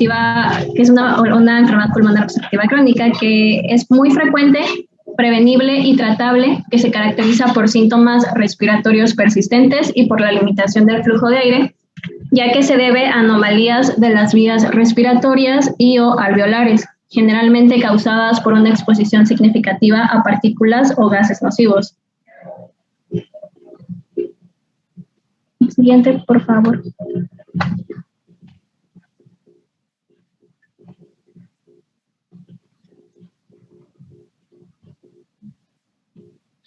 obstructiva, que es una enfermedad pulmonar obstructiva crónica, que es muy frecuente, prevenible y tratable, que se caracteriza por síntomas respiratorios persistentes y por la limitación del flujo de aire, ya que se debe a anomalías de las vías respiratorias y o alveolares, generalmente causadas por una exposición significativa a partículas o gases nocivos. Siguiente, por favor.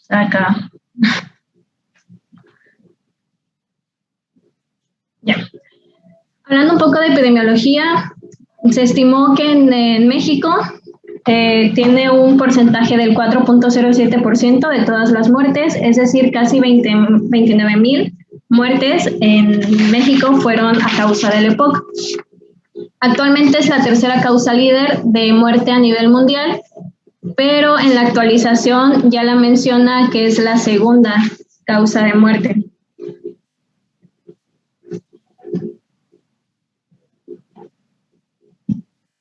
Acá. Ya. Hablando un poco de epidemiología, se estimó que en México tiene un porcentaje del 4.07% de todas las muertes, es decir, casi 29,000 muertes en México fueron a causa del EPOC. Actualmente es la tercera causa líder de muerte a nivel mundial, pero en la actualización ya la menciona que es la segunda causa de muerte.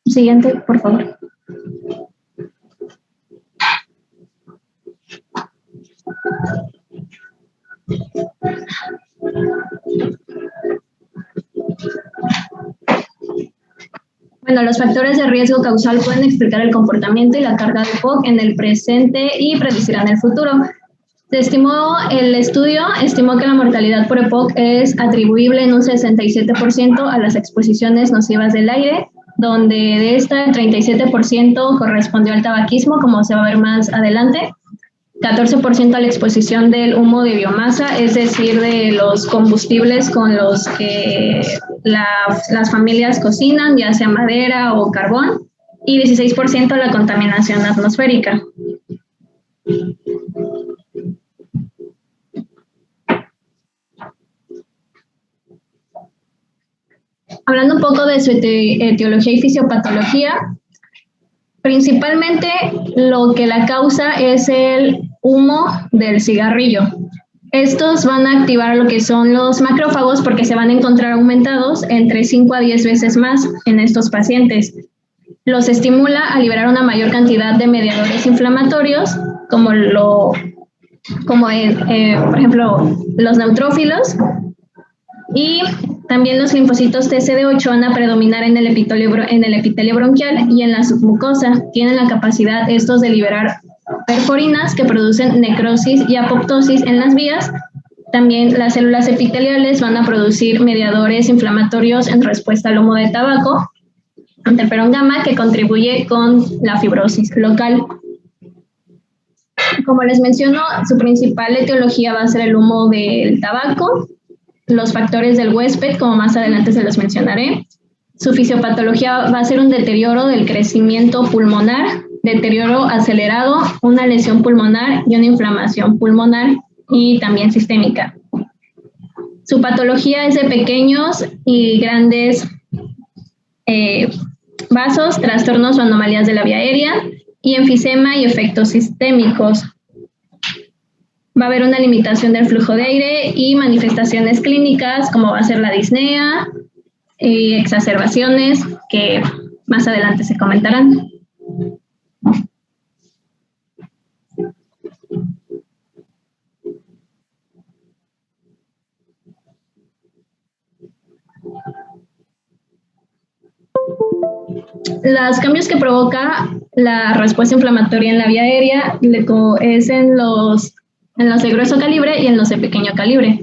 Siguiente, por favor. Bueno, los factores de riesgo causal pueden explicar el comportamiento y la carga de EPOC en el presente y predecirán el futuro. El estudio estimó que la mortalidad por EPOC es atribuible en un 67% a las exposiciones nocivas del aire, donde de esta el 37% correspondió al tabaquismo, como se va a ver más adelante, 14% a la exposición del humo de biomasa, es decir, de los combustibles con los que las familias cocinan, ya sea madera o carbón, y 16% a la contaminación atmosférica. Hablando un poco de su etiología y fisiopatología, principalmente lo que la causa es el humo del cigarrillo. Estos van a activar lo que son los macrófagos porque se van a encontrar aumentados entre 5 a 10 veces más en estos pacientes. Los estimula a liberar una mayor cantidad de mediadores inflamatorios, como por ejemplo, los neutrófilos, y también los linfocitos TCD8 van a predominar en el epitelio bronquial y en la submucosa. Tienen la capacidad estos de liberar perforinas que producen necrosis y apoptosis en las vías. También las células epiteliales van a producir mediadores inflamatorios en respuesta al humo de tabaco, interferón gamma, que contribuye con la fibrosis local. Como les menciono, su principal etiología va a ser el humo del tabaco, los factores del huésped, como más adelante se los mencionaré. Su fisiopatología va a ser un deterioro del crecimiento pulmonar, deterioro acelerado, una lesión pulmonar y una inflamación pulmonar y también sistémica. Su patología es de pequeños y grandes vasos, trastornos o anomalías de la vía aérea y enfisema y efectos sistémicos. Va a haber una limitación del flujo de aire y manifestaciones clínicas como va a ser la disnea y exacerbaciones que más adelante se comentarán. Los cambios que provoca la respuesta inflamatoria en la vía aérea es en los de grueso calibre y en los de pequeño calibre.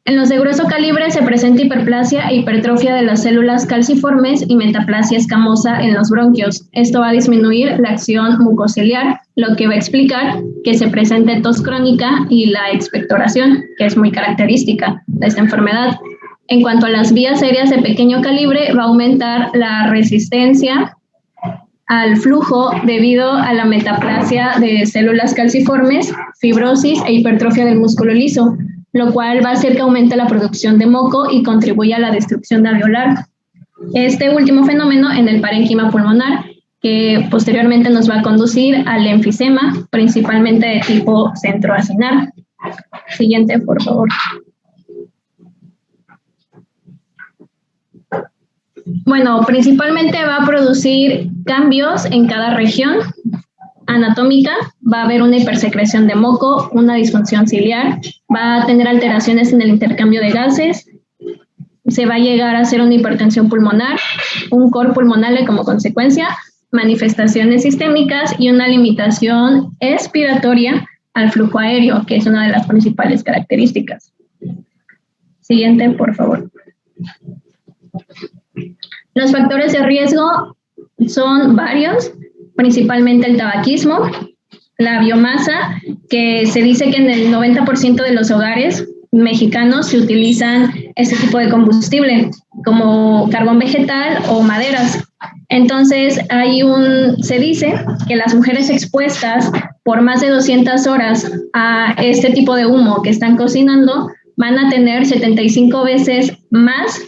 En los de grueso calibre se presenta hiperplasia e hipertrofia de las células calciformes y metaplasia escamosa en los bronquios. Esto va a disminuir la acción mucociliar, lo que va a explicar que se presente tos crónica y la expectoración, que es muy característica de esta enfermedad. En cuanto a las vías aéreas de pequeño calibre, va a aumentar la resistencia al flujo debido a la metaplasia de células calciformes, fibrosis e hipertrofia del músculo liso, lo cual va a hacer que aumente la producción de moco y contribuya a la destrucción alveolar. Este último fenómeno en el parénquima pulmonar, que posteriormente nos va a conducir al enfisema, principalmente de tipo centroacinar. Siguiente, por favor. Bueno, principalmente va a producir cambios en cada región anatómica, va a haber una hipersecreción de moco, una disfunción ciliar, va a tener alteraciones en el intercambio de gases, se va a llegar a hacer una hipertensión pulmonar, un cor pulmonar como consecuencia, manifestaciones sistémicas y una limitación expiratoria al flujo aéreo, que es una de las principales características. Siguiente, por favor. Los factores de riesgo son varios, principalmente el tabaquismo, la biomasa, que se dice que en el 90% de los hogares mexicanos se utilizan este tipo de combustible, como carbón vegetal o maderas. Entonces, se dice que las mujeres expuestas por más de 200 horas a este tipo de humo que están cocinando van a tener 75 veces más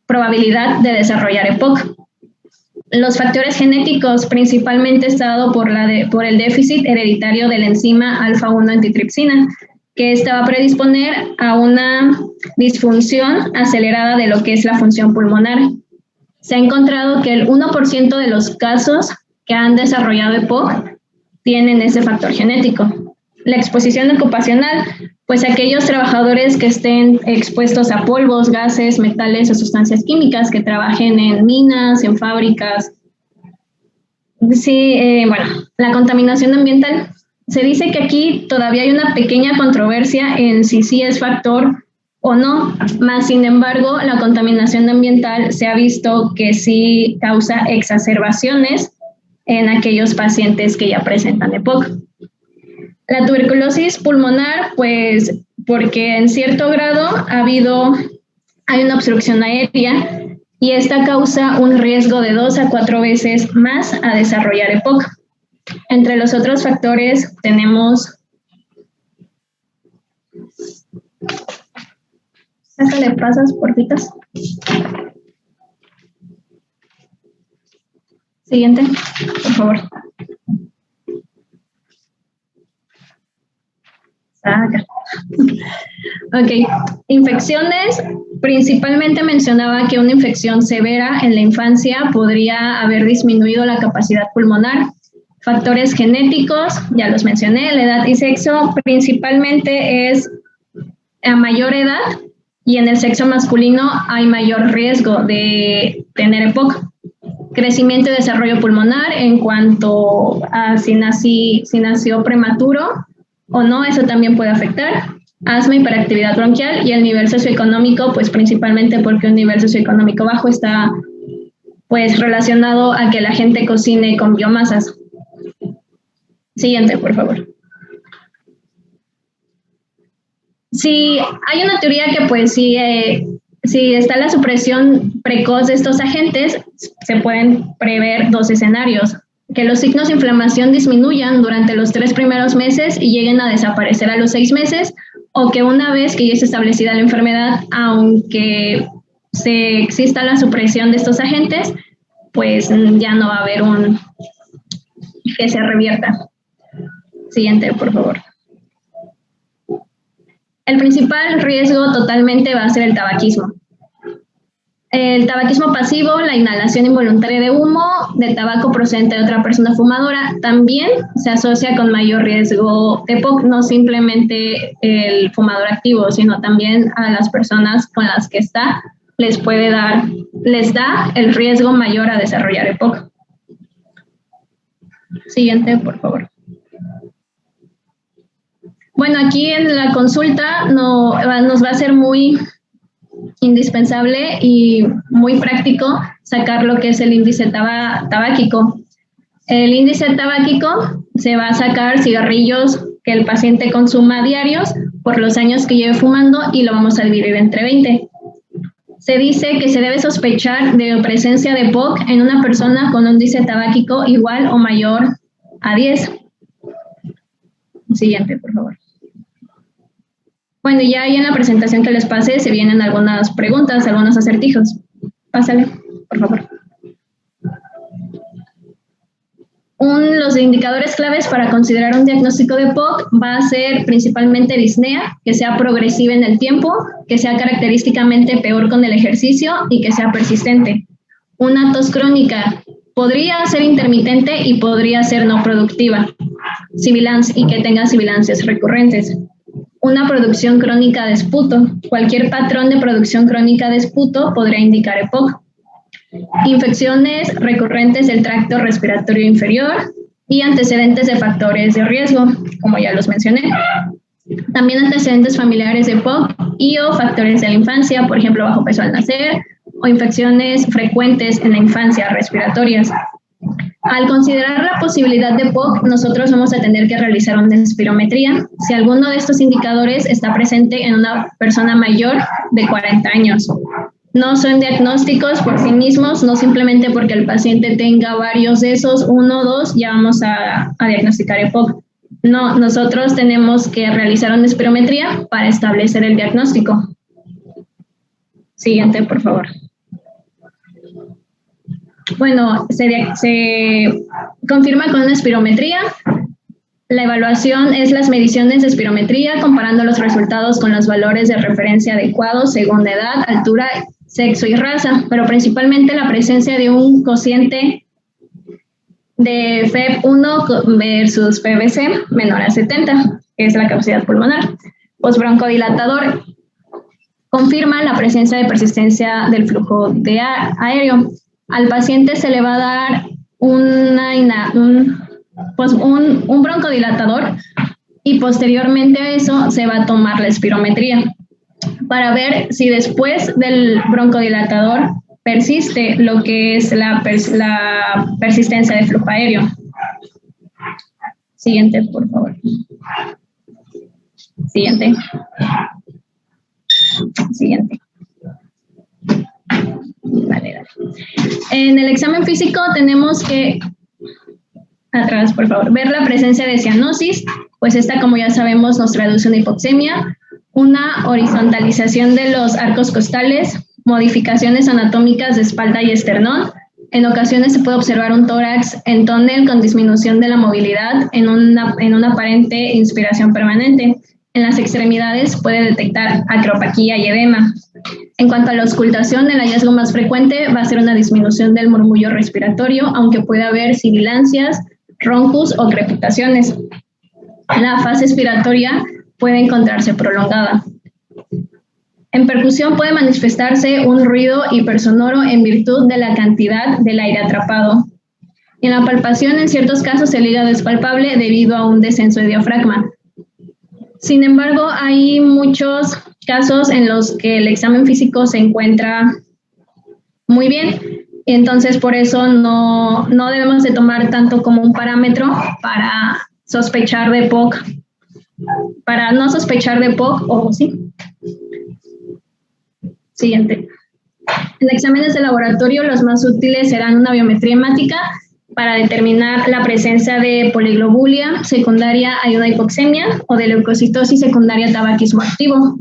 probabilidad de desarrollar EPOC. Los factores genéticos principalmente está dado por el déficit hereditario de la enzima alfa-1 antitripsina, que esta va a predisponer a una disfunción acelerada de lo que es la función pulmonar. Se ha encontrado que el 1% de los casos que han desarrollado EPOC tienen ese factor genético. La exposición ocupacional, pues aquellos trabajadores que estén expuestos a polvos, gases, metales o sustancias químicas, que trabajen en minas, en fábricas. Sí, bueno, la contaminación ambiental. Se dice que aquí todavía hay una pequeña controversia en si sí es factor o no, más sin embargo, la contaminación ambiental se ha visto que sí causa exacerbaciones en aquellos pacientes que ya presentan EPOC. La tuberculosis pulmonar, pues porque en cierto grado hay una obstrucción aérea y esta causa un riesgo de 2 a 4 veces más a desarrollar EPOC. Entre los otros factores tenemos... Sácale pasas, porfitas. Siguiente, por favor. Saca. Ok, infecciones. Principalmente mencionaba que una infección severa en la infancia podría haber disminuido la capacidad pulmonar. Factores genéticos, ya los mencioné, la edad y sexo, principalmente es a mayor edad y en el sexo masculino hay mayor riesgo de tener EPOC. Crecimiento y desarrollo pulmonar en cuanto a si nació prematuro o no, eso también puede afectar. Asma, hiperactividad bronquial y el nivel socioeconómico, pues principalmente porque un nivel socioeconómico bajo está pues relacionado a que la gente cocine con biomasas. Siguiente, por favor. Sí, hay una teoría que pues si está la supresión precoz de estos agentes, se pueden prever 2 escenarios. Que los signos de inflamación disminuyan durante los 3 primeros meses y lleguen a desaparecer a los 6 meses, o que una vez que ya esté establecida la enfermedad, aunque exista la supresión de estos agentes, pues ya no va a haber que se revierta. Siguiente, por favor. El principal riesgo totalmente va a ser el tabaquismo. El tabaquismo pasivo, la inhalación involuntaria de humo de tabaco procedente de otra persona fumadora, también se asocia con mayor riesgo de EPOC, no simplemente el fumador activo, sino también a las personas con las que está, les da el riesgo mayor a desarrollar EPOC. Siguiente, por favor. Bueno, aquí en la consulta nos va a ser muy indispensable y muy práctico sacar lo que es el índice tabáquico. El índice tabáquico se va a sacar cigarrillos que el paciente consuma diarios por los años que lleve fumando y lo vamos a dividir entre 20. Se dice que se debe sospechar de presencia de EPOC en una persona con un índice tabáquico igual o mayor a 10. Siguiente, por favor. Bueno, ya ahí en la presentación que les pasé se vienen algunas preguntas, algunos acertijos. Pásale, por favor. los indicadores claves para considerar un diagnóstico de POC va a ser principalmente disnea, que sea progresiva en el tiempo, que sea característicamente peor con el ejercicio y que sea persistente. Una tos crónica podría ser intermitente y podría ser no productiva, y que tenga sibilancias recurrentes. Una producción crónica de esputo. Cualquier patrón de producción crónica de esputo podría indicar EPOC. Infecciones recurrentes del tracto respiratorio inferior y antecedentes de factores de riesgo, como ya los mencioné. También antecedentes familiares de EPOC y o factores de la infancia, por ejemplo, bajo peso al nacer, o infecciones frecuentes en la infancia respiratorias. Al considerar la posibilidad de POC, nosotros vamos a tener que realizar una espirometría si alguno de estos indicadores está presente en una persona mayor de 40 años. No son diagnósticos por sí mismos, no simplemente porque el paciente tenga varios de esos, 1 o 2, ya vamos a diagnosticar EPOC. No, nosotros tenemos que realizar una espirometría para establecer el diagnóstico. Siguiente, por favor. Bueno, se confirma con una espirometría. La evaluación es las mediciones de espirometría comparando los resultados con los valores de referencia adecuados según edad, altura, sexo y raza, pero principalmente la presencia de un cociente de FEV1 versus FVC menor a 70, que es la capacidad pulmonar. Postbroncodilatador confirma la presencia de persistencia del flujo de aéreo. Al paciente se le va a dar un broncodilatador y posteriormente a eso se va a tomar la espirometría para ver si después del broncodilatador persiste lo que es la persistencia de flujo aéreo. Siguiente, por favor. Siguiente. Siguiente. Vale. En el examen físico tenemos que, atrás por favor, ver la presencia de cianosis, pues esta, como ya sabemos, nos traduce una hipoxemia, una horizontalización de los arcos costales, modificaciones anatómicas de espalda y esternón. En ocasiones se puede observar un tórax en tónel con disminución de la movilidad en una aparente inspiración permanente. En las extremidades puede detectar acropaquía y edema. En cuanto a la auscultación, el hallazgo más frecuente va a ser una disminución del murmullo respiratorio, aunque puede haber sibilancias, roncus o crepitaciones. La fase expiratoria puede encontrarse prolongada. En percusión puede manifestarse un ruido hipersonoro en virtud de la cantidad del aire atrapado. En la palpación, en ciertos casos, el hígado es palpable debido a un descenso de diafragma. Sin embargo, hay muchos casos en los que el examen físico se encuentra muy bien, entonces por eso no debemos de tomar tanto como un parámetro para sospechar de POC, para no sospechar de POC o sí. Siguiente. En exámenes de laboratorio, los más útiles serán una biometría hemática para determinar la presencia de poliglobulia secundaria a una hipoxemia o de leucocitosis secundaria a tabaquismo activo,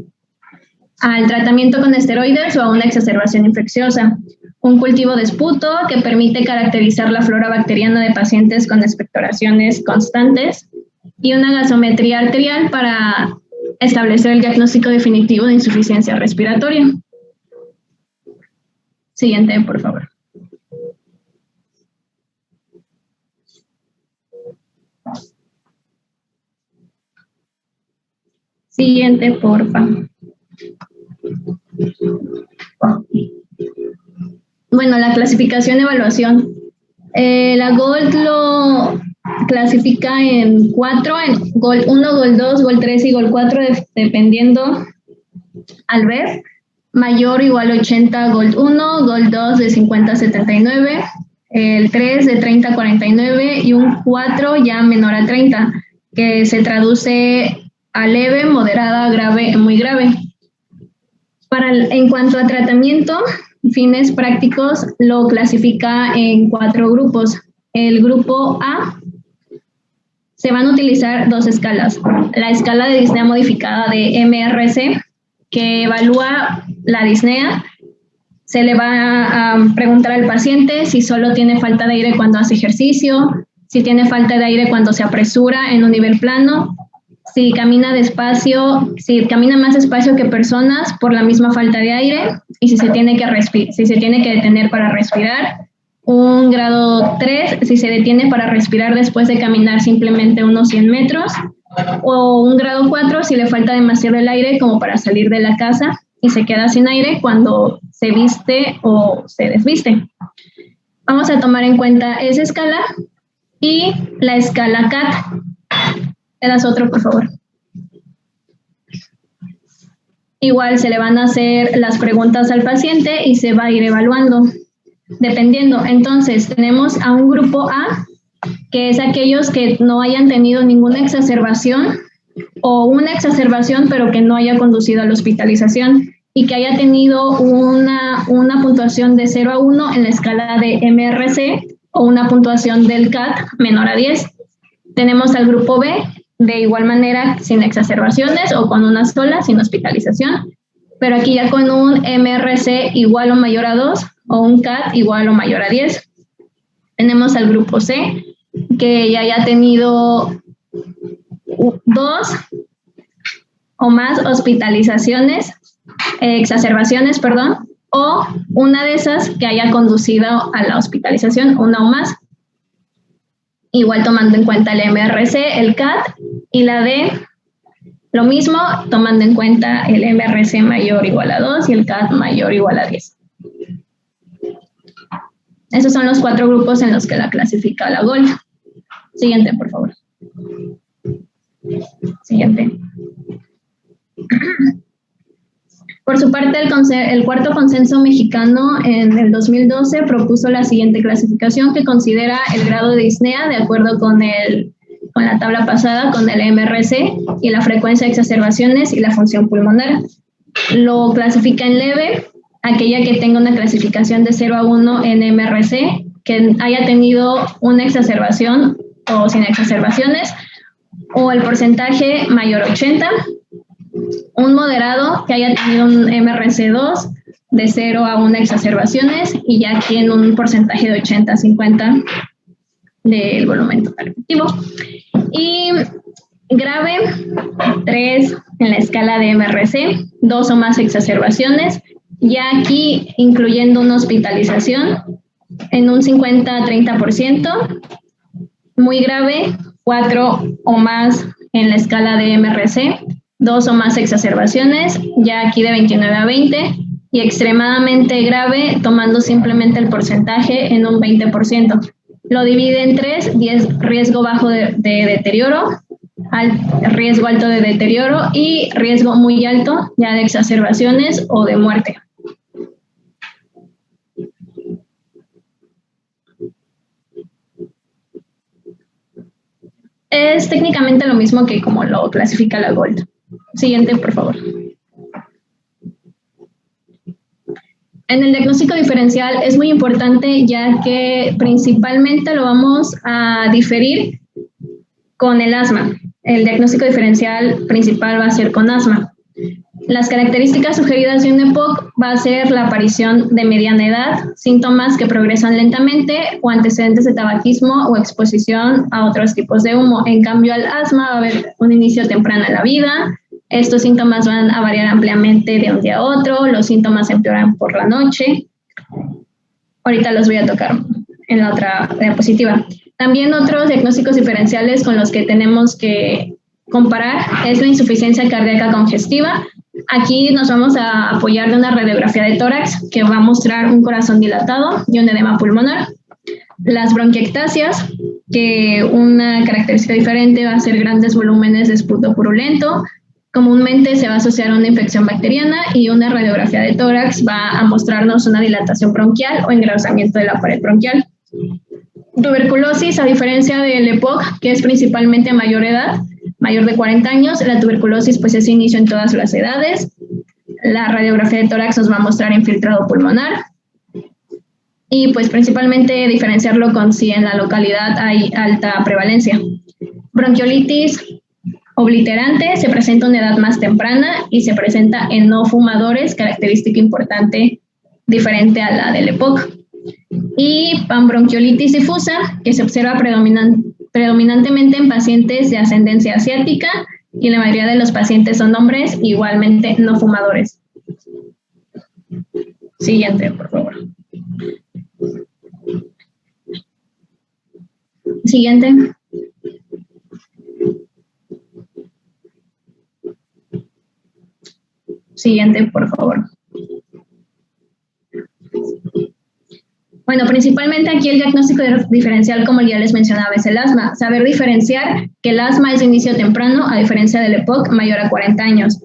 al tratamiento con esteroides o a una exacerbación infecciosa, un cultivo de esputo que permite caracterizar la flora bacteriana de pacientes con expectoraciones constantes y una gasometría arterial para establecer el diagnóstico definitivo de insuficiencia respiratoria. Siguiente, por favor. Siguiente, porfa. Bueno, la clasificación y evaluación. La GOLD lo clasifica en 4, en GOLD 1, GOLD 2, GOLD 3 y GOLD 4, dependiendo al ver. Mayor o igual a 80, GOLD 1, GOLD 2 de 50 a 79, el 3 de 30 a 49 y un 4 ya menor a 30, que se traduce a leve, moderada, grave, muy grave. En cuanto a tratamiento, fines prácticos, lo clasifica en 4 grupos. El grupo A, se van a utilizar 2 escalas. La escala de disnea modificada de MRC, que evalúa la disnea. Se le va a preguntar al paciente si solo tiene falta de aire cuando hace ejercicio, si tiene falta de aire cuando se apresura en un nivel plano, si camina despacio, si camina más despacio que personas por la misma falta de aire y si se tiene que detener para respirar. Un grado 3, si se detiene para respirar después de caminar simplemente unos 100 metros. O un grado 4, si le falta demasiado el aire como para salir de la casa y se queda sin aire cuando se viste o se desviste. Vamos a tomar en cuenta esa escala y la escala CAT. ¿Me das otro, por favor? Igual se le van a hacer las preguntas al paciente y se va a ir evaluando, dependiendo. Entonces, tenemos a un grupo A, que es aquellos que no hayan tenido ninguna exacerbación o una exacerbación, pero que no haya conducido a la hospitalización y que haya tenido una puntuación de 0 a 1 en la escala de MRC o una puntuación del CAT menor a 10. Tenemos al grupo B, de igual manera sin exacerbaciones o con una sola, sin hospitalización, pero aquí ya con un MRC igual o mayor a 2 o un CAT igual o mayor a 10. Tenemos al grupo C, que ya haya tenido 2 o más hospitalizaciones, exacerbaciones, perdón, o una de esas que haya conducido a la hospitalización, una o más. Igual tomando en cuenta el MRC, el CAT y la D, lo mismo, tomando en cuenta el MRC mayor o igual a 2 y el CAT mayor o igual a 10. Esos son los 4 grupos en los que la clasifica la GOLD. Siguiente, por favor. Siguiente. Por su parte, el cuarto consenso mexicano en el 2012 propuso la siguiente clasificación que considera el grado de disnea de acuerdo con la tabla pasada, con el MRC y la frecuencia de exacerbaciones y la función pulmonar. Lo clasifica en leve, aquella que tenga una clasificación de 0 a 1 en MRC, que haya tenido una exacerbación o sin exacerbaciones, o el porcentaje mayor a 80, un moderado que haya tenido un MRC2 de 0 a 1 exacerbaciones y ya tiene un porcentaje de 80 a 50 del volumen total efectivo. Y grave, 3 en la escala de MRC, 2 o más exacerbaciones, ya aquí incluyendo una hospitalización en un 50 a 30%, muy grave, 4 o más en la escala de MRC, 2 o más exacerbaciones, ya aquí de 29 a 20, y extremadamente grave, tomando simplemente el porcentaje en un 20%. Lo divide en 3, riesgo bajo de deterioro, riesgo alto de deterioro y riesgo muy alto ya de exacerbaciones o de muerte. Es técnicamente lo mismo que como lo clasifica la GOLD. Siguiente, por favor. En el diagnóstico diferencial es muy importante ya que principalmente lo vamos a diferir con el asma. El diagnóstico diferencial principal va a ser con asma. Las características sugeridas de un EPOC va a ser la aparición de mediana edad, síntomas que progresan lentamente o antecedentes de tabaquismo o exposición a otros tipos de humo. En cambio, al asma va a haber un inicio temprano en la vida. Estos síntomas van a variar ampliamente de un día a otro. Los síntomas empeoran por la noche. Ahorita los voy a tocar en la otra diapositiva. También otros diagnósticos diferenciales con los que tenemos que comparar es la insuficiencia cardíaca congestiva. Aquí nos vamos a apoyar de una radiografía de tórax que va a mostrar un corazón dilatado y un edema pulmonar. Las bronquiectasias, que una característica diferente va a ser grandes volúmenes de esputo purulento. Comúnmente se va a asociar a una infección bacteriana y una radiografía de tórax va a mostrarnos una dilatación bronquial o engrosamiento de la pared bronquial. Tuberculosis, a diferencia del EPOC, que es principalmente a mayor edad, mayor de 40 años, la tuberculosis pues es inicio en todas las edades. La radiografía de tórax nos va a mostrar infiltrado pulmonar y pues principalmente diferenciarlo con si en la localidad hay alta prevalencia. Bronquiolitis obliterante se presenta a una edad más temprana y se presenta en no fumadores, característica importante diferente a la del EPOC. y panbronquiolitis difusa, que se observa predominantemente en pacientes de ascendencia asiática, y la mayoría de los pacientes son hombres, igualmente no fumadores. Siguiente, por favor. Siguiente. Siguiente, por favor. Bueno, principalmente aquí el diagnóstico diferencial, como ya les mencionaba, es el asma. Saber diferenciar que el asma es de inicio temprano, a diferencia del EPOC mayor a 40 años.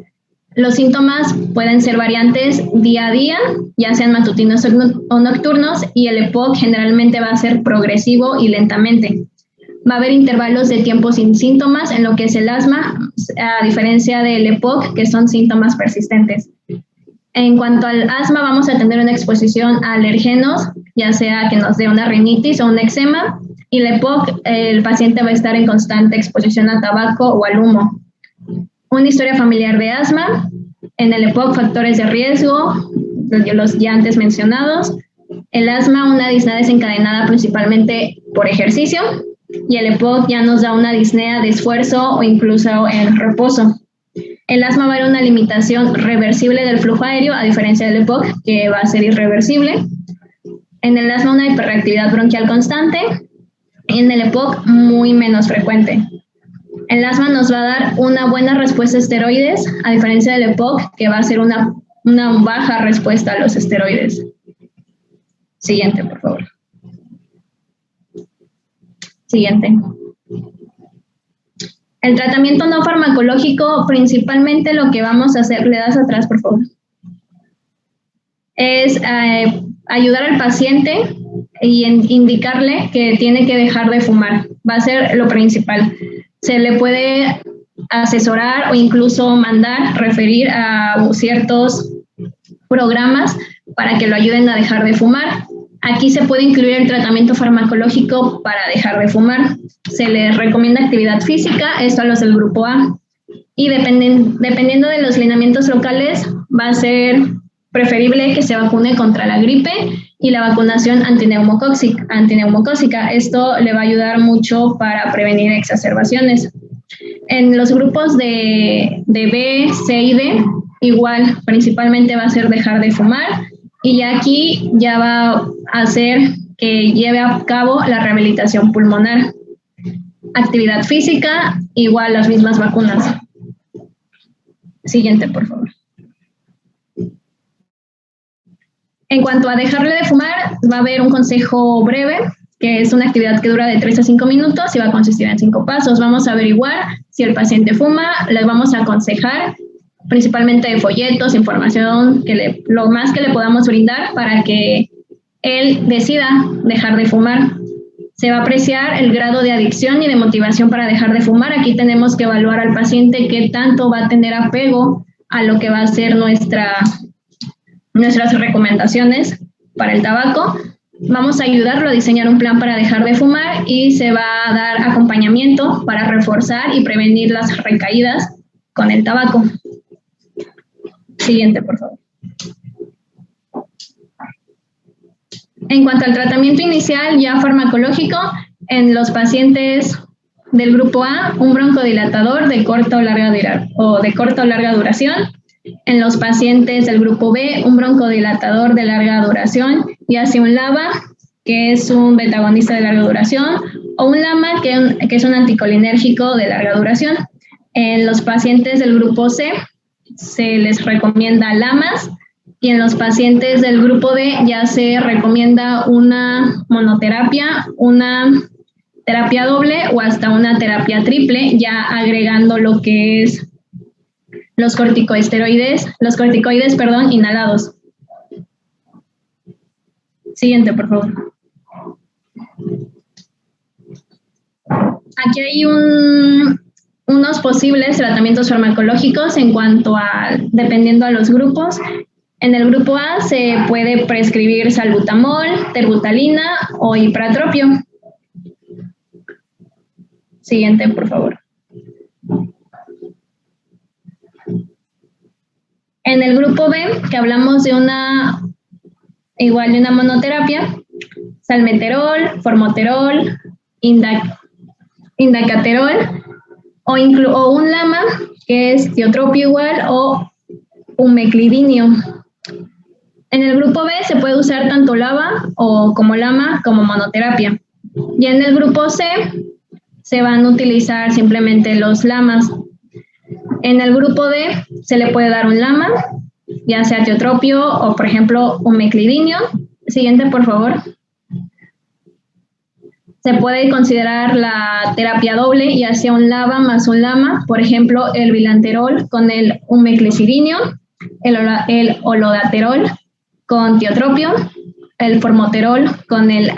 Los síntomas pueden ser variantes día a día, ya sean matutinos o nocturnos, y el EPOC generalmente va a ser progresivo y lentamente. Va a haber intervalos de tiempo sin síntomas en lo que es el asma, a diferencia del EPOC, que son síntomas persistentes. En cuanto al asma, vamos a tener una exposición a alergenos, ya sea que nos dé una rinitis o un eczema, y el EPOC, el paciente va a estar en constante exposición a tabaco o al humo. Una historia familiar de asma, en el EPOC factores de riesgo, los ya antes mencionados. El asma, una disnea desencadenada principalmente por ejercicio, y el EPOC ya nos da una disnea de esfuerzo o incluso en reposo. El asma va a haber una limitación reversible del flujo aéreo, a diferencia del EPOC, que va a ser irreversible. En el asma, una hiperreactividad bronquial constante, y en el EPOC muy menos frecuente. El asma nos va a dar una buena respuesta a esteroides, a diferencia del EPOC, que va a ser una baja respuesta a los esteroides. Siguiente, por favor. Siguiente. El tratamiento no farmacológico, principalmente lo que vamos a hacer, le das atrás, por favor, es ayudar al paciente y indicarle que tiene que dejar de fumar. Va a ser lo principal. Se le puede asesorar o incluso mandar, referir a ciertos programas para que lo ayuden a dejar de fumar. Aquí se puede incluir el tratamiento farmacológico para dejar de fumar. Se les recomienda actividad física, esto a los del grupo A. Y dependiendo de los lineamientos locales, va a ser preferible que se vacune contra la gripe y la vacunación antineumocócica. Esto le va a ayudar mucho para prevenir exacerbaciones. En los grupos de B, C y D, igual, principalmente va a ser dejar de fumar, y ya aquí ya va a hacer que lleve a cabo la rehabilitación pulmonar. Actividad física, igual las mismas vacunas. Siguiente, por favor. En cuanto a dejarle de fumar, va a haber un consejo breve, que es una actividad que dura de 3 a 5 minutos y va a consistir en 5 pasos. Vamos a averiguar si el paciente fuma, le vamos a aconsejar principalmente de folletos, información, lo más que le podamos brindar para que él decida dejar de fumar. Se va a apreciar el grado de adicción y de motivación para dejar de fumar. Aquí tenemos que evaluar al paciente qué tanto va a tener apego a lo que va a ser nuestras recomendaciones para el tabaco. Vamos a ayudarlo a diseñar un plan para dejar de fumar y se va a dar acompañamiento para reforzar y prevenir las recaídas con el tabaco. Siguiente, por favor. En cuanto al tratamiento inicial ya farmacológico, en los pacientes del grupo A, un broncodilatador de corta o larga duración. En los pacientes del grupo B, un broncodilatador de larga duración, ya sea un LABA, que es un betagonista de larga duración, o un LAMA, que es un anticolinérgico de larga duración. En los pacientes del grupo C, se les recomienda LAMAs, y en los pacientes del grupo D ya se recomienda una monoterapia, una terapia doble o hasta una terapia triple, ya agregando lo que es los corticoides, inhalados. Siguiente, por favor. Aquí hay unos posibles tratamientos farmacológicos en cuanto a, dependiendo a los grupos. En el grupo A se puede prescribir salbutamol, terbutalina o ipratropio. Siguiente, por favor. En el grupo B, que hablamos de una monoterapia, salmeterol, formoterol, indacaterol o un LAMA, que es tiotropio igual, o umeclidinio. En el grupo B se puede usar tanto LAVA o como LAMA como monoterapia. Y en el grupo C se van a utilizar simplemente los LAMAs. En el grupo D se le puede dar un LAMA, ya sea tiotropio o, por ejemplo, umeclidinio. Siguiente, por favor. Se puede considerar la terapia doble, ya sea un LAVA más un LAMA, por ejemplo, el bilanterol con el umeclicidinio, el olodaterol con tiotropio, el formoterol con el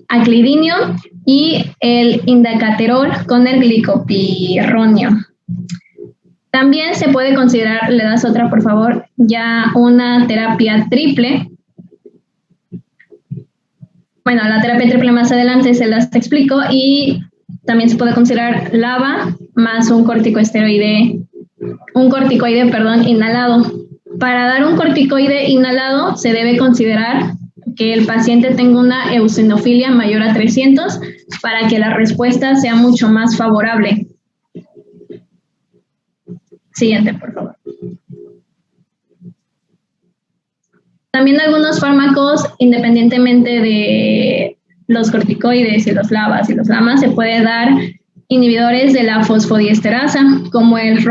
aclidinio y el indacaterol con el glicopirronio. También se puede considerar, le das otra por favor, ya una terapia triple. Bueno, la terapia triple más adelante se las explico, y también se puede considerar LAVA más un corticoide, inhalado. Para dar un corticoide inhalado se debe considerar que el paciente tenga una eosinofilia mayor a 300 para que la respuesta sea mucho más favorable. Siguiente, por favor. También algunos fármacos, independientemente de los corticoides y los LAVAs y los LAMAs, se puede dar inhibidores de la fosfodiesterasa, como el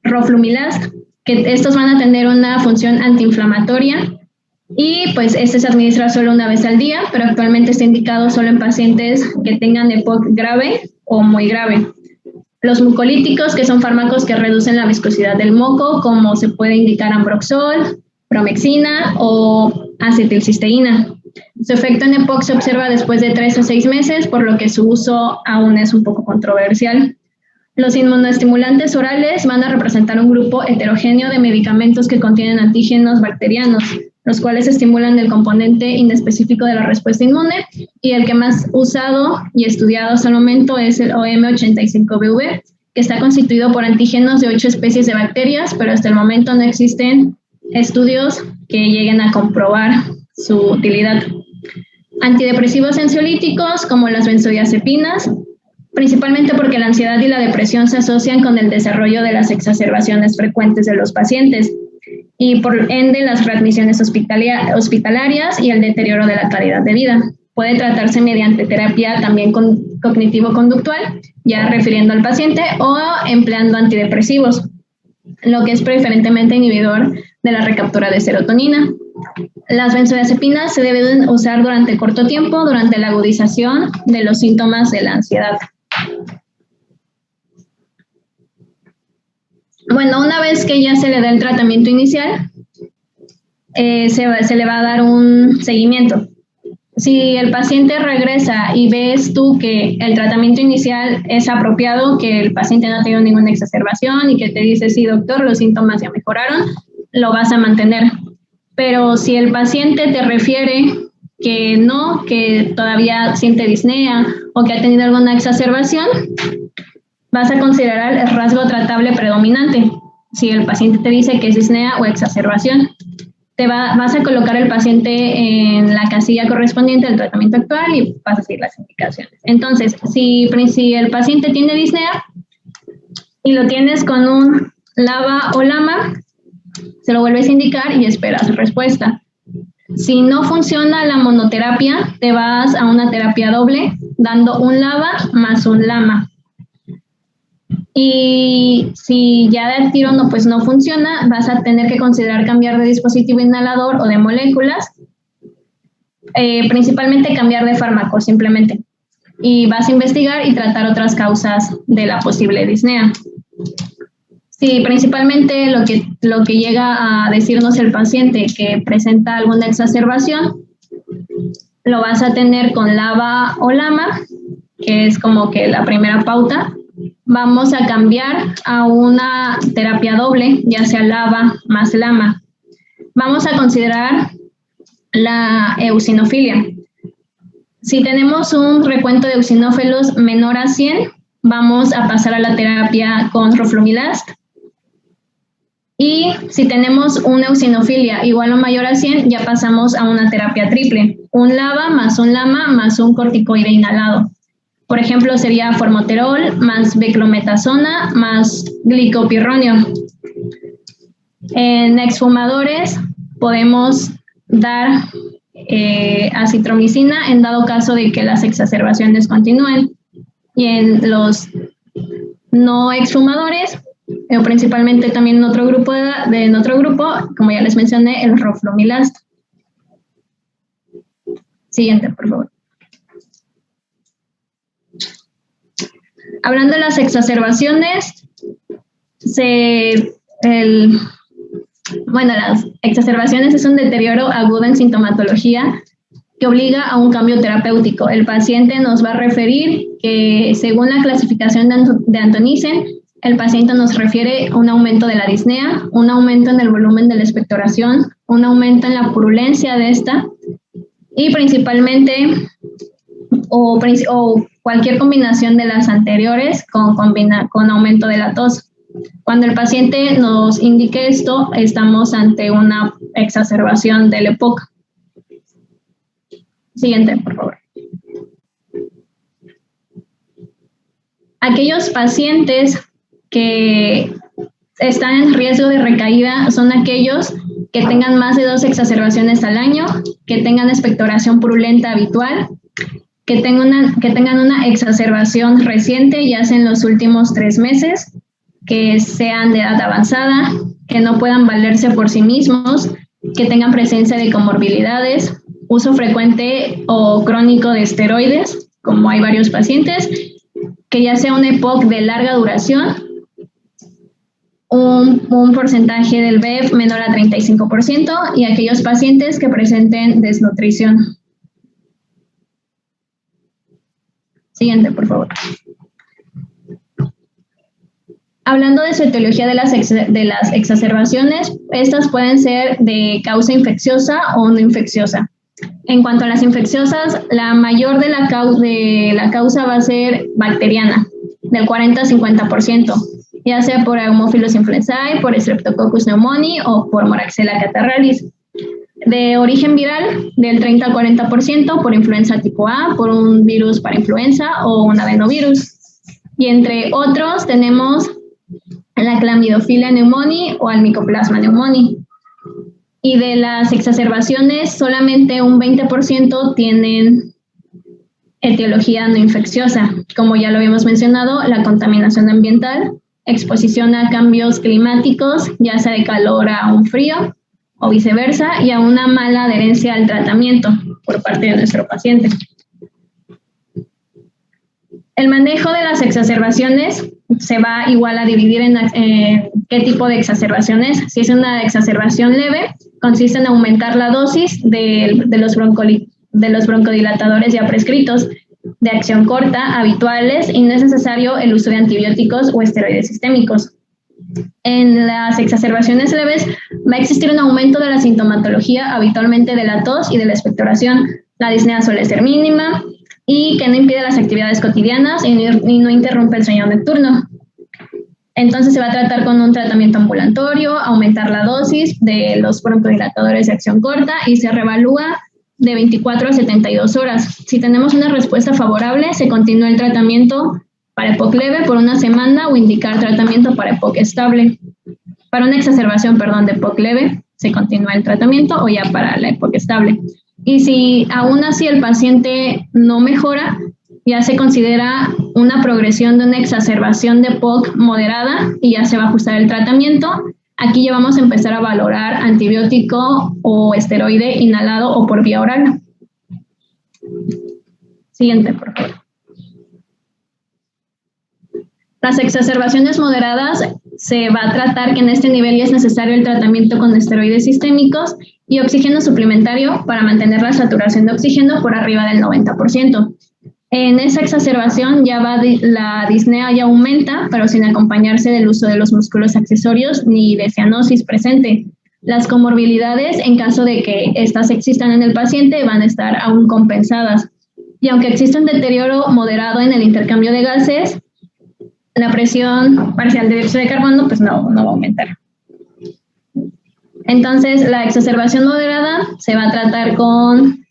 roflumilast, que estos van a tener una función antiinflamatoria, y pues este se administra solo una vez al día, pero actualmente está indicado solo en pacientes que tengan EPOC grave o muy grave. Los mucolíticos, que son fármacos que reducen la viscosidad del moco, como se puede indicar ambroxol, promexina o acetilcisteína. Su efecto en EPOC se observa después de 3 a 6 meses, por lo que su uso aún es un poco controversial. Los inmunoestimulantes orales van a representar un grupo heterogéneo de medicamentos que contienen antígenos bacterianos, los cuales estimulan el componente inespecífico de la respuesta inmune, y el que más usado y estudiado hasta el momento es el OM85BV, que está constituido por antígenos de 8 especies de bacterias, pero hasta el momento no existen estudios que lleguen a comprobar su utilidad. Antidepresivos ansiolíticos como las benzodiazepinas, principalmente porque la ansiedad y la depresión se asocian con el desarrollo de las exacerbaciones frecuentes de los pacientes y por ende las readmisiones hospitalarias y el deterioro de la calidad de vida. Puede tratarse mediante terapia también cognitivo-conductual, ya refiriendo al paciente, o empleando antidepresivos, lo que es preferentemente inhibidor de la recaptura de serotonina. Las benzodiazepinas se deben usar durante corto tiempo, durante la agudización de los síntomas de la ansiedad. Bueno, una vez que ya se le da el tratamiento inicial, se le va a dar un seguimiento. Si el paciente regresa y ves tú que el tratamiento inicial es apropiado, que el paciente no ha tenido ninguna exacerbación y que te dice, sí, doctor, los síntomas ya mejoraron, lo vas a mantener. Pero si el paciente te refiere que no, que todavía siente disnea o que ha tenido alguna exacerbación, vas a considerar el rasgo tratable predominante. Si el paciente te dice que es disnea o exacerbación, vas a colocar el paciente en la casilla correspondiente al tratamiento actual y vas a seguir las indicaciones. Entonces, si el paciente tiene disnea y lo tienes con un LAVA o LAMA, se lo vuelves a indicar y esperas respuesta. Si no funciona la monoterapia, te vas a una terapia doble, dando un LAVA más un LAMA. Y si ya de tiro no funciona, vas a tener que considerar cambiar de dispositivo inhalador o de moléculas, principalmente cambiar de fármaco simplemente. Y vas a investigar y tratar otras causas de la posible disnea. Sí, principalmente lo que llega a decirnos el paciente que presenta alguna exacerbación, lo vas a tener con LAVA o LAMA, que es como que la primera pauta. Vamos a cambiar a una terapia doble, ya sea LAVA más LAMA. Vamos a considerar la eosinofilia. Si tenemos un recuento de eosinófilos menor a 100, vamos a pasar a la terapia con roflumilast. Y si tenemos una eosinofilia igual o mayor a 100, ya pasamos a una terapia triple. un LABA más un LAMA más un corticoide inhalado. Por ejemplo, sería formoterol más beclometasona más glicopirronio. En exfumadores podemos dar acitromicina en dado caso de que las exacerbaciones continúen. Y en los no exfumadores, principalmente también en otro grupo, como ya les mencioné, el roflumilast. Siguiente, por favor. Hablando de las exacerbaciones, las exacerbaciones es un deterioro agudo en sintomatología que obliga a un cambio terapéutico. El paciente nos va a referir que según la clasificación de Antonisen, el paciente nos refiere un aumento de la disnea, un aumento en el volumen de la expectoración, un aumento en la purulencia de esta y principalmente o cualquier combinación de las anteriores con aumento de la tos. Cuando el paciente nos indique esto, estamos ante una exacerbación del EPOC. Siguiente, por favor. Aquellos pacientes que están en riesgo de recaída son aquellos que tengan más de 2 exacerbaciones al año, que tengan expectoración purulenta habitual, que tengan una exacerbación reciente, ya sea en los últimos 3 meses, que sean de edad avanzada, que no puedan valerse por sí mismos, que tengan presencia de comorbilidades, uso frecuente o crónico de esteroides, como hay varios pacientes, que ya sea un EPOC de larga duración, un porcentaje del BEF menor a 35% y aquellos pacientes que presenten desnutrición. Siguiente, por favor. Hablando de su etiología de las exacerbaciones, estas pueden ser de causa infecciosa o no infecciosa. En cuanto a las infecciosas, la mayor de la causa va a ser bacteriana, del 40 a 50%, ya sea por Haemophilus influenzae, por Streptococcus pneumoniae o por Moraxella catarrhalis. De origen viral, del 30 al 40%, por influenza tipo A, por un virus para influenza o un adenovirus. Y entre otros tenemos la Chlamydophila pneumoniae o al Mycoplasma pneumoniae. Y de las exacerbaciones, solamente un 20% tienen etiología no infecciosa. Como ya lo habíamos mencionado, la contaminación ambiental, exposición a cambios climáticos, ya sea de calor a un frío o viceversa, y a una mala adherencia al tratamiento por parte de nuestro paciente. El manejo de las exacerbaciones se va igual a dividir en qué tipo de exacerbaciones. Si es una exacerbación leve, consiste en aumentar la dosis de los broncodilatadores ya prescritos, de acción corta, habituales, y no es necesario el uso de antibióticos o esteroides sistémicos. En las exacerbaciones leves va a existir un aumento de la sintomatología, habitualmente de la tos y de la expectoración. La disnea suele ser mínima y que no impide las actividades cotidianas y no interrumpe el sueño nocturno. Entonces se va a tratar con un tratamiento ambulatorio, aumentar la dosis de los broncodilatadores de acción corta y se reevalúa de 24 a 72 horas. Si tenemos una respuesta favorable, se continúa el tratamiento para EPOC leve por una semana o indicar tratamiento para EPOC estable. Para una exacerbación, de EPOC leve, se continúa el tratamiento o ya para la EPOC estable. Y si aún así el paciente no mejora, ya se considera una progresión de una exacerbación de EPOC moderada y ya se va a ajustar el tratamiento. Aquí ya vamos a empezar a valorar antibiótico o esteroide inhalado o por vía oral. Siguiente, por favor. Las exacerbaciones moderadas se va a tratar que en este nivel ya es necesario el tratamiento con esteroides sistémicos y oxígeno suplementario para mantener la saturación de oxígeno por arriba del 90%. En esa exacerbación la disnea ya aumenta, pero sin acompañarse del uso de los músculos accesorios ni de cianosis presente. Las comorbilidades, en caso de que estas existan en el paciente, van a estar aún compensadas. Y aunque existe un deterioro moderado en el intercambio de gases, la presión parcial de dióxido de carbono no va a aumentar. Entonces, la exacerbación moderada se va a tratar con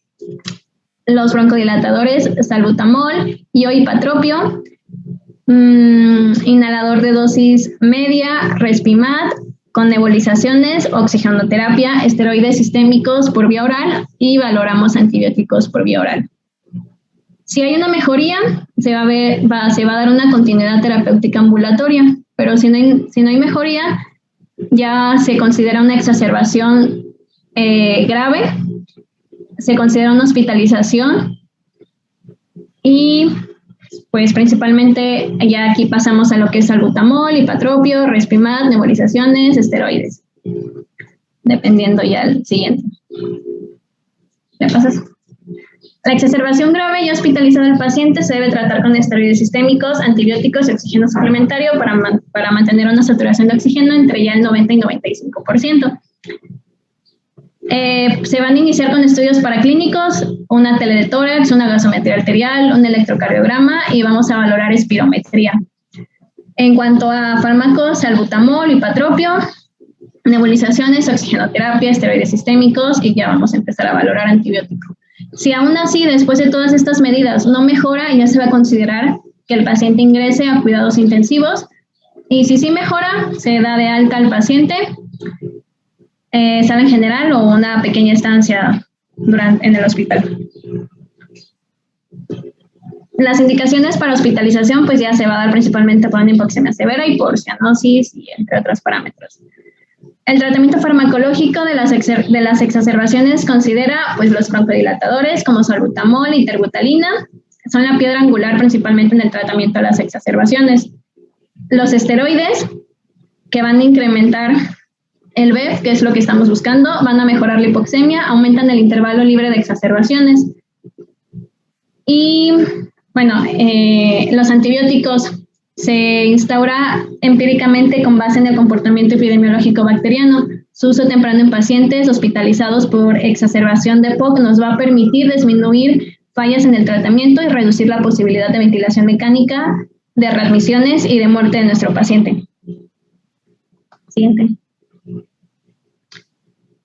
los broncodilatadores salbutamol y o hipatropio, inhalador de dosis media, Respimat, con nebulizaciones, oxigenoterapia, esteroides sistémicos por vía oral y valoramos antibióticos por vía oral. Si hay una mejoría, se va a dar una continuidad terapéutica ambulatoria, pero si no hay mejoría, ya se considera una exacerbación grave, se considera una hospitalización y pues principalmente ya aquí pasamos a lo que es salbutamol, hipatropio, Respimat, nebulizaciones, esteroides, dependiendo ya el siguiente. ¿Ya pasas? La exacerbación grave y hospitalizada del paciente se debe tratar con esteroides sistémicos, antibióticos y oxígeno suplementario para mantener una saturación de oxígeno entre ya el 90 y 95%. Se van a iniciar con estudios paraclínicos, una tele de tórax, una gasometría arterial, un electrocardiograma y vamos a valorar espirometría. En cuanto a fármacos, salbutamol, hipatropio, nebulizaciones, oxigenoterapia, esteroides sistémicos y ya vamos a empezar a valorar antibiótico. Si aún así, después de todas estas medidas no mejora, ya se va a considerar que el paciente ingrese a cuidados intensivos y si sí mejora, se da de alta al paciente, sala en general o una pequeña estancia en el hospital. Las indicaciones para hospitalización pues ya se va a dar principalmente por una hipoxemia severa y por cianosis y entre otros parámetros. El tratamiento farmacológico de las exacerbaciones considera pues, los broncodilatadores como salbutamol y terbutalina, son la piedra angular principalmente en el tratamiento de las exacerbaciones. Los esteroides, que van a incrementar el BEF, que es lo que estamos buscando, van a mejorar la hipoxemia, aumentan el intervalo libre de exacerbaciones. Y bueno, los antibióticos se instaura empíricamente con base en el comportamiento epidemiológico bacteriano. Su uso temprano en pacientes hospitalizados por exacerbación de POC nos va a permitir disminuir fallas en el tratamiento y reducir la posibilidad de ventilación mecánica, de readmisiones y de muerte de nuestro paciente. Siguiente.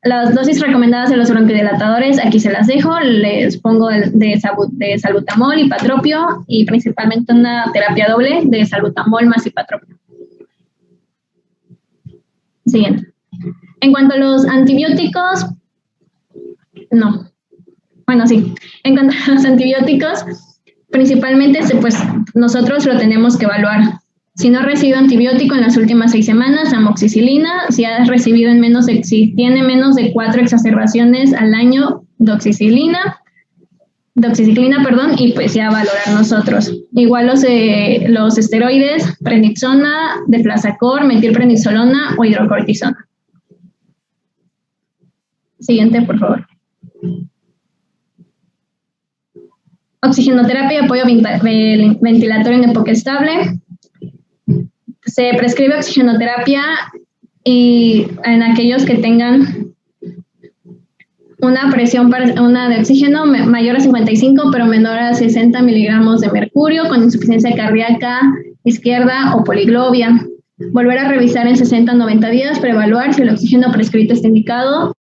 Las dosis recomendadas de los broncodilatadores, aquí se las dejo, les pongo de salbutamol, hipatropio y principalmente una terapia doble de salbutamol más hipatropio. Siguiente. En cuanto a los antibióticos, no. Bueno, sí. En cuanto a los antibióticos, principalmente pues, nosotros lo tenemos que evaluar. Si no ha recibido antibiótico en las últimas 6 semanas, amoxicilina. Si ha recibido si tiene menos de 4 exacerbaciones al año, doxiciclina, y pues ya valorar nosotros. Igual los esteroides, prednisona, deflazacor, metilprednisolona o hidrocortisona. Siguiente, por favor. Oxigenoterapia y apoyo ventilatorio en época estable. Se prescribe oxigenoterapia y en aquellos que tengan una presión de oxígeno mayor a 55 pero menor a 60 miligramos de mercurio con insuficiencia cardíaca izquierda o poliglobia. Volver a revisar en 60 a 90 días para evaluar si el oxígeno prescrito está indicado